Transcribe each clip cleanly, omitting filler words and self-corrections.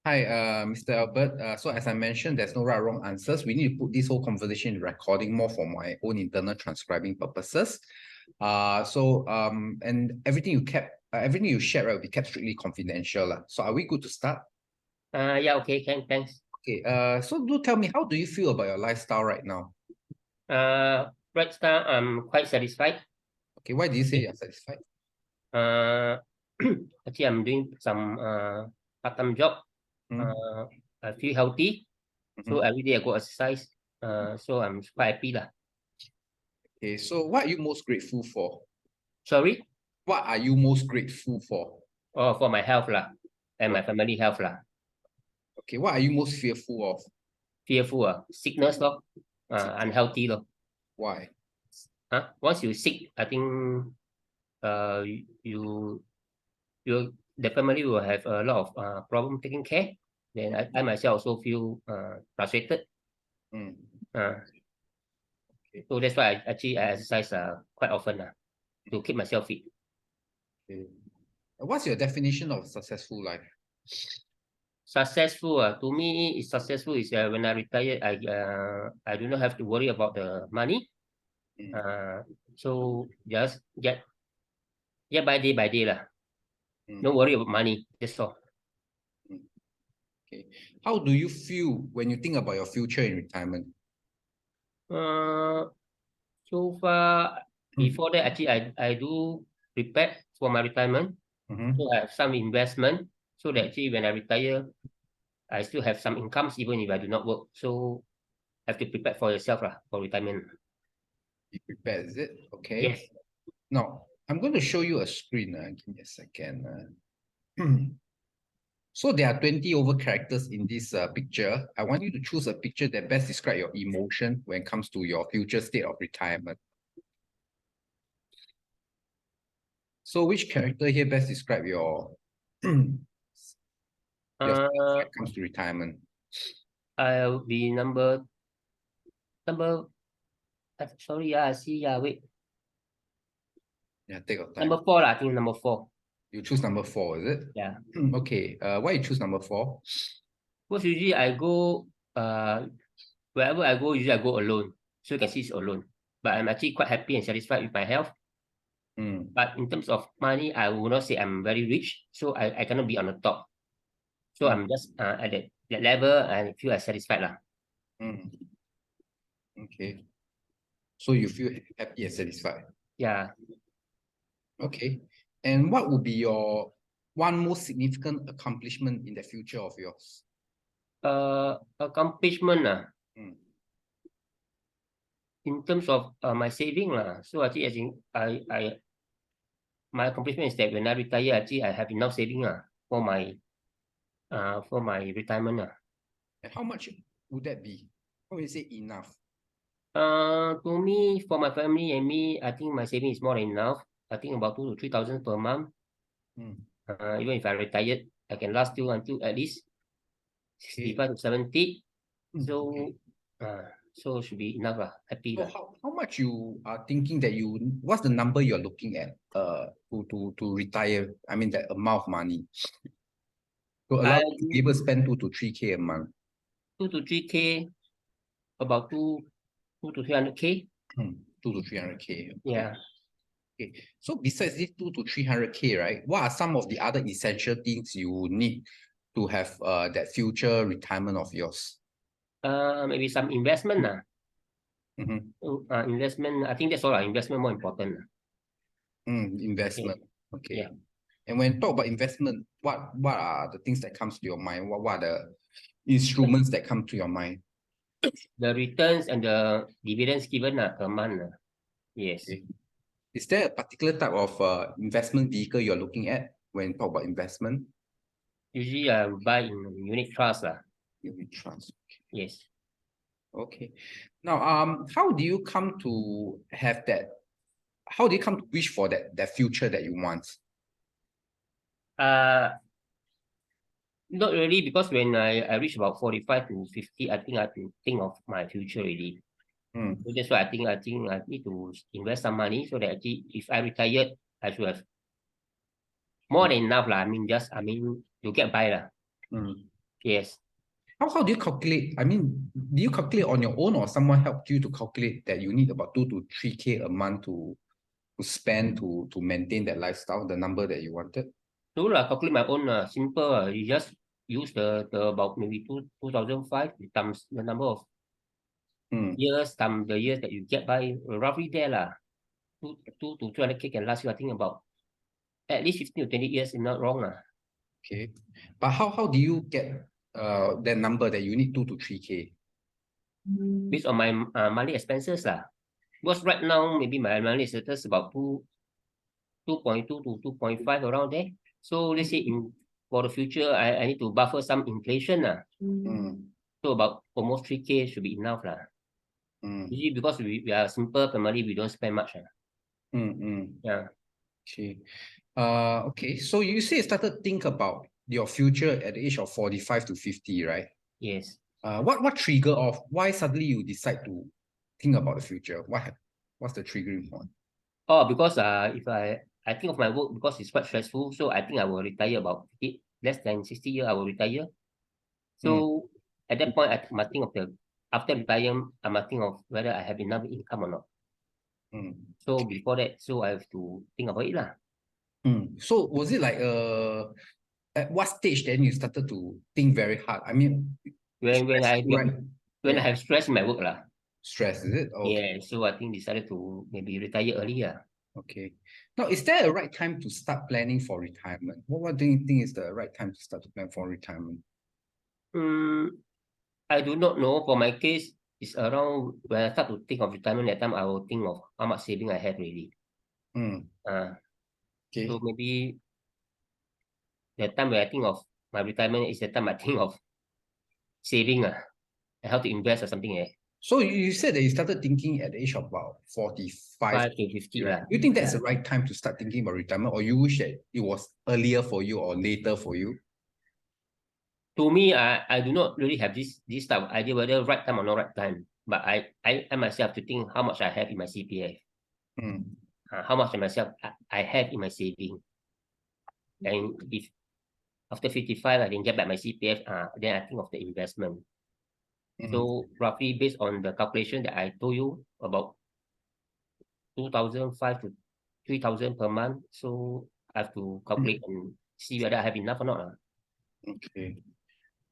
Hi, Mr. Albert. So as I mentioned, there's no right or wrong answers. We need to put this whole conversation in recording more for my own internal transcribing purposes. And everything you shared, right, will be kept strictly confidential, lah. So are we good to start? Yeah, okay, thanks. Okay. So do tell me, how do you feel about your lifestyle right now? Right now I'm quite satisfied. Okay, why do you say you're satisfied? Uh, Actually I'm doing some part-time job. I feel healthy, so every day I go exercise. So I'm quite happy lah. Okay, so what are you most grateful for? Sorry? What are you most grateful for? Oh, for my health lah, and my family health lah. Okay, what are you most fearful of? Fearful sickness lor, unhealthy lor. Why? Once you sick, I think you the family will have a lot of problem taking care. Then I myself also feel frustrated. So that's why I exercise quite often to keep myself fit. Okay. What's your definition of successful life? Successful to me is successful is when I retire, I do not have to worry about the money. So just get by day lah. No worry about money. That's all. Okay. How do you feel when you think about your future in retirement? So far, before that, actually, I do prepare for my retirement. So I have some investment so that actually when I retire, I still have some incomes even if I do not work. So have to prepare for yourself for retirement. You prepare, is it? Okay. Yes. Now, I'm going to show you a screen. Give me a second. So there are 20 over characters in this picture. I want you to choose a picture that best describes your emotion when it comes to your future state of retirement. So which character here best describe your state when it comes to retirement? I'll be number sorry, I see, wait. Yeah, take your time. Number 4 I think number 4. You choose number 4, is it? Yeah. Okay. Why you choose number 4? Because usually I go wherever I go, usually I go alone. So you can see it's alone. But I'm actually quite happy and satisfied with my health. But in terms of money, I will not say I'm very rich. So I cannot be on the top. So I'm just at that level and feel satisfied lah. Okay. So you feel happy and satisfied? Yeah. Okay. And what would be your one most significant accomplishment in the future of yours? Accomplishment in terms of my saving So actually, I think my accomplishment is that when I retire, actually I have enough saving for my retirement And how much would that be? How would you say enough? To me, for my family and me, I think my saving is more than enough. I think about 2,000 to 3,000 per month. Even if I retired, I can last till until at least 65 to 70. So so should be enough happy. So how much you are thinking that what's the number you're looking at to retire? I mean that amount of money. To allow you to be able to spend 2 to 3K a month. 2 to 3K, about 2 to 300K. 2 to 300K. Yeah. Okay. So besides this 2 to 300K, right? What are some of the other essential things you need to have that future retirement of yours? Maybe some investment investment. I think that's all. Investment more important. Investment. Okay. Yeah. And when you talk about investment, what are the things that comes to your mind? What are the instruments that come to your mind? The returns and the dividends given per month. Yes. Okay. Is there a particular type of investment vehicle you're looking at when you talk about investment? Usually I buy in unit trust. Unit trust. Okay. Yes. Okay. Now, how do you come to have that? How do you come to wish for that future that you want? Not really, because when I reach about 45 to 50, I think I have to think of my future already. So that's why I think I need to invest some money so that actually if I retired, I should have more than enough. I mean, to get by. Yes. How do you calculate? I mean, do you calculate on your own or someone helped you to calculate that you need about 2 to 3K a month to spend to maintain that lifestyle, the number that you wanted? So calculate my own simple. You just use the about maybe 2005 times the number of years, times the years that you get by, roughly there lah. 2 to 300K can last you, I think, about at least 15 to 20 years, if not wrong lah. Okay, but how do you get that number that you need 2 to 3K? Based on my monthly expenses lah. Because right now maybe my monthly expenses about 2.2 to 2.5 around there. So let's say for the future I need to buffer some inflation lah. So about almost 3K should be enough lah. Usually because we are simple family, we don't spend much lah. Yeah. Okay. Okay. So you say you started think about your future at the age of 45 to 50, right? Yes. What trigger of why suddenly you decide to think about the future? What's the triggering point? Oh, because if I think of my work because it's quite stressful, so I think I will retire about less than 60 years. I will retire. So at that point, I must think of after retirement, I must think of whether I have enough income or not. So before that, so I have to think about it lah. So was it like at what stage then you started to think very hard? I mean, when I have stress in my work lah. Stress, is it? Okay. Yeah, so I think decided to maybe retire earlier. Okay. Now, is there a right time to start planning for retirement? What do you think is the right time to start to plan for retirement? I do not know. For my case, it's around when I start to think of retirement, that time I will think of how much saving I have really. Okay. So maybe the time when I think of my retirement is the time I think of saving and how to invest or something. So you said that you started thinking at the age of about 45 to 50. Right? You think that's the right time to start thinking about retirement, or you wish that it was earlier for you or later for you? To me, I do not really have this type of idea whether right time or not right time. But I myself to think how much I have in my CPF. How much I have in my saving. And if after 55 I didn't get back my CPF, then I think of the investment. So roughly based on the calculation that I told you about 2,500 to 3,000 per month. So I have to calculate and see whether I have enough or not. Okay.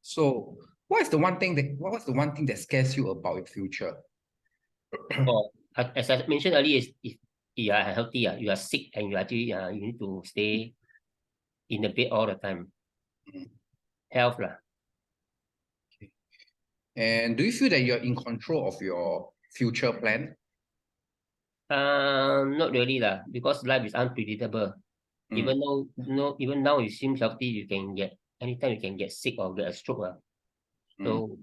So what's the one thing that scares you about your future? As I mentioned earlier, if you are healthy, you are sick and you actually you need to stay in the bed all the time. Health lah. Okay. And do you feel that you're in control of your future plan? Not really lah, because life is unpredictable. Even now you seem healthy, anytime you can get sick or get a stroke lah. So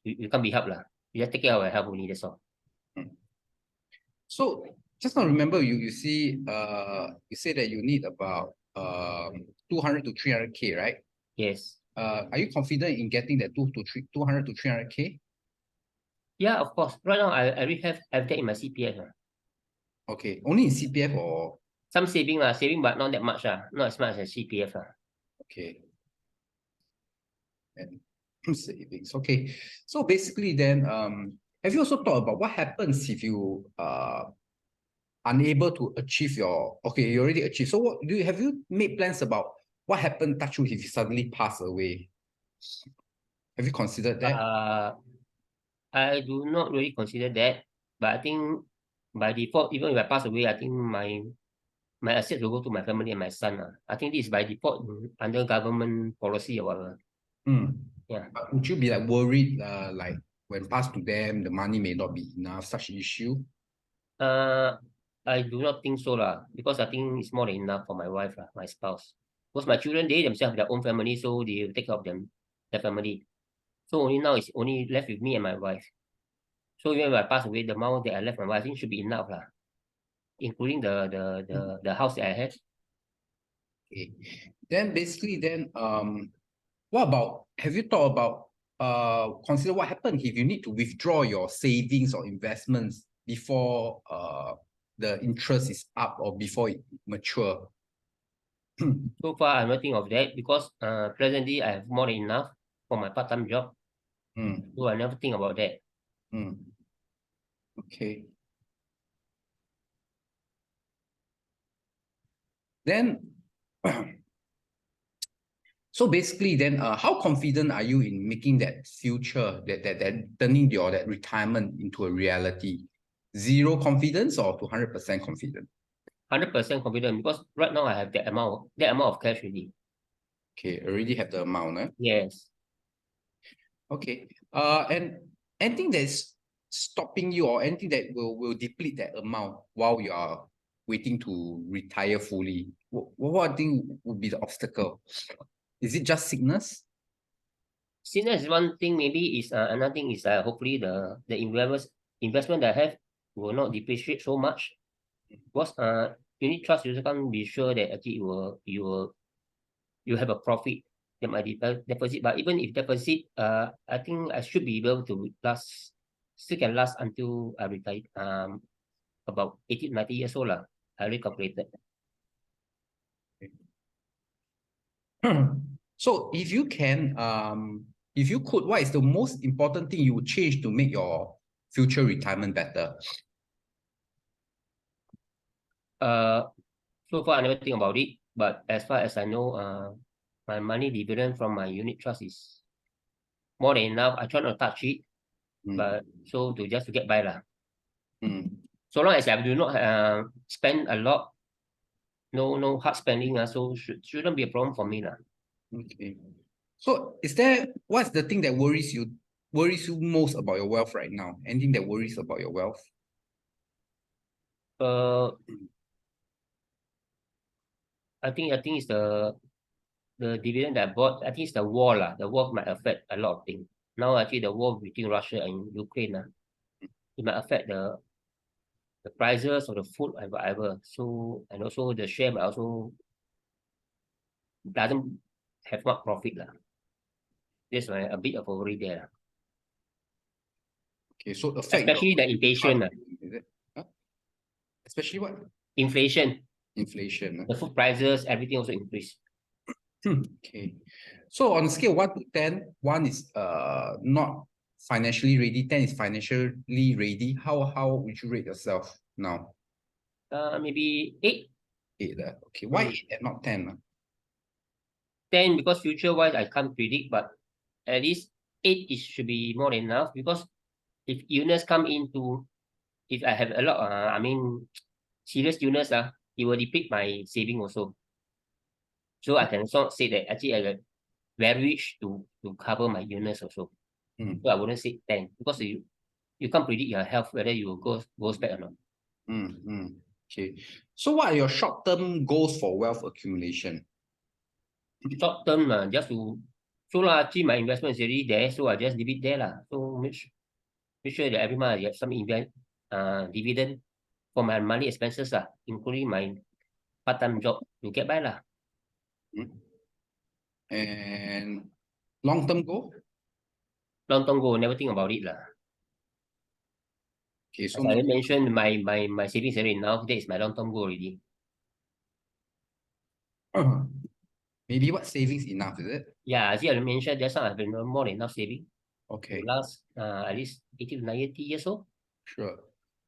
you can't be helped lah. You just take care of your health only, that's all. So just now remember you say that you need about 200 to 300K, right? Yes. Are you confident in getting that 200 to 300K? Yeah, of course. Right now I already have that in my CPF. Okay, only in CPF or some saving but not that much not as much as CPF Okay. And savings. Okay. So basically then have you also thought about what happens if you unable to achieve you already achieved. So have you made plans about what happened, touch wood, if you suddenly pass away? Have you considered that? I do not really consider that, but I think by default, even if I pass away, I think my assets will go to my family and my son. I think this is by default under government policy or whatever. Yeah. But would you be like worried like when passed to them, the money may not be enough, such issue? I do not think so because I think it's more than enough for my wife my spouse. Because my children, they themselves have their own family, so they will take care of their family. So only now it's only left with me and my wife. So even if I pass away, the amount that I left my wife, I think should be enough including the house that I have. Okay. Then basically what about, have you thought about consider what happens if you need to withdraw your savings or investments before the interest is up or before it mature? So far, I'm not thinking of that because presently I have more than enough. for my part-time job. So I never think about that. Okay. Then, so basically, then, how confident are you in making that future, that turning that retirement into a reality? 0 confidence or to 100% confident? 100% confident, because right now I have that amount of cash already. Okay, already have the amount, Yes. Okay. And anything that's stopping you or anything that will deplete that amount while you are waiting to retire fully? What I think would be the obstacle? Is it just sickness? Sickness is one thing. Maybe is another thing is hopefully the investment that I have will not depreciate so much. Because unit trust, you can't be sure that actually you have a profit that might deposit. But even if deposit, I think I should be able to still can last until I retire. About 80, 90 years old lah. I already calculated. So if you could, what is the most important thing you would change to make your future retirement better? So far I never think about it, but as far as I know, my money dividend from my unit trust is more than enough. I try not to touch it, but so to get by lah. So long as I do not spend a lot, no hard spending, so shouldn't be a problem for me lah. Okay. So what's the thing that worries you most about your wealth right now? Anything that worries about your wealth? I think it's the dividend that I bought. I think it's the war lah. The war might affect a lot of things. Now actually the war between Russia and Ukraine, it might affect the prices of the food, whatever. So, and also the share might also doesn't have much profit lah. There's a bit of a worry there. Okay, so especially the inflation. Is it? Huh? Especially what? Inflation. Inflation. The food prices, everything also increased. Okay. So on a scale 1 to 10, 1 is not financially ready, 10 is financially ready. How would you rate yourself now? Maybe 8. 8. Okay. Why 8 and not 10? 10 because future wise I can't predict, but at least 8 should be more than enough, because if illness come into, if I have a lot, serious illness, it will deplete my saving also. So I can sort of say that actually I got very rich to cover my illness also. So I wouldn't say 10, because you can't predict your health whether you will goes back or not. Okay. So what are your short-term goals for wealth accumulation? Short term, just to actually my investment is already there, so I just leave it there lah. So make sure that every month I have some dividend for my monthly expenses lah, including my part-time job to get by lah. And long-term goal? Long-term goal, never think about it lah. Okay, so as I mentioned, my savings already enough. That is my long-term goal already. Maybe what savings enough, is it? Yeah, as I mentioned, just now I've been more than enough saving. Okay. Last at least 80 to 90 years old. Sure.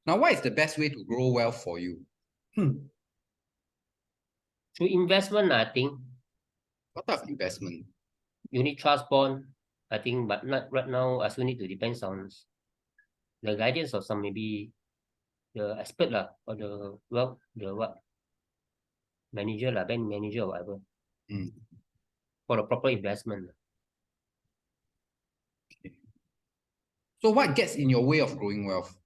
Now, what is the best way to grow wealth for you? Through investment, I think. What type of investment? Unit trust bond, I think, but not right now. I still need to depends on the guidance of some, maybe the expert lah, or the manager lah, bank manager or whatever, for the proper investment. Okay. So what gets in your way of growing wealth?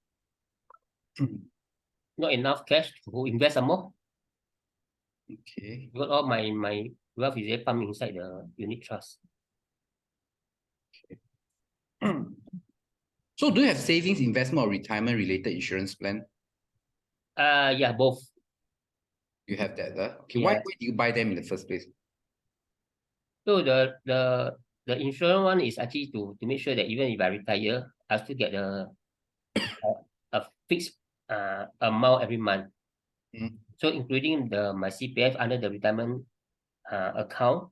Not enough cash to invest some more. Okay. Because all my wealth is pumped inside the unit trust. Okay. So do you have savings, investment, or retirement related insurance plan? Yeah, both. You have that, okay. Yeah. Why do you buy them in the first place? So the insurance one is actually to make sure that even if I retire, I still get a fixed amount every month. So including my CPF under the retirement account.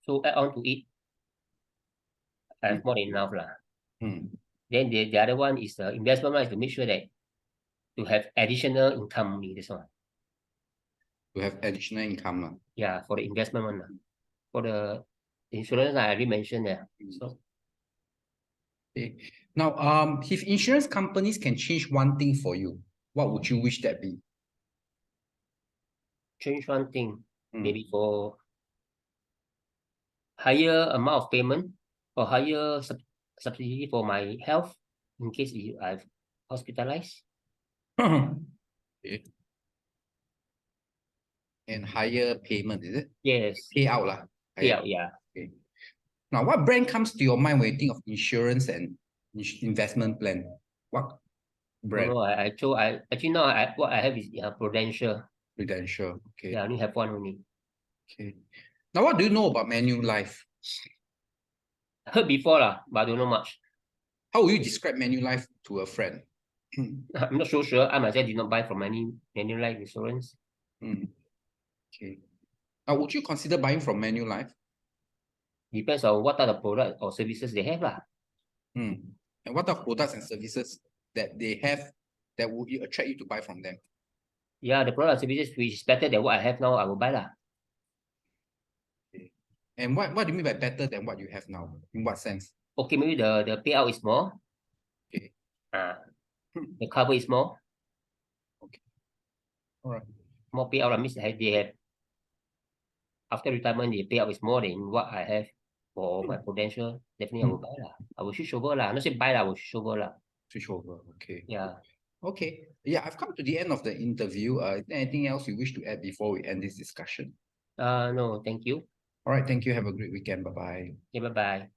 So add on to it. I have more than enough lah. Mm. Then the other one is the investment one is to make sure that to have additional income only. This one. To have additional income lah. Yeah, for the investment one lah. For the insurance, I already mentioned there. So okay. Now, if insurance companies can change one thing for you, what would you wish that be? change one thing, maybe for higher amount of payment or higher subsidy for my health in case I've hospitalized. Okay. And higher payment, is it? Yes. Payout lah. Payout, yeah. Okay. Now, what brand comes to your mind when you think of insurance and investment plan? What brand? No, actually now what I have is Prudential. Prudential. Okay. Yeah, I only have one only. Okay. Now, what do you know about Manulife? I heard before lah, but I don't know much. How will you describe Manulife to a friend? I'm not so sure. I myself did not buy from any Manulife insurance. Okay. Now, would you consider buying from Manulife? Depends on what type of product or services they have lah. And what are products and services that they have that would attract you to buy from them? Yeah, the product and services which is better than what I have now, I will buy lah. Okay. And what do you mean by better than what you have now? In what sense? Okay, maybe the payout is more. Okay. The cover is more. Okay. All right. More payout means they have after retirement the payout is more than what I have for my Prudential. Definitely I will buy lah. I will switch over lah. Not say buy lah, I will switch over lah. Switch over. Okay. Yeah. Okay. Yeah, I've come to the end of the interview. Is there anything else you wish to add before we end this discussion? No, thank you. All right. Thank you. Have a great weekend. Bye-bye. Okay, bye-bye.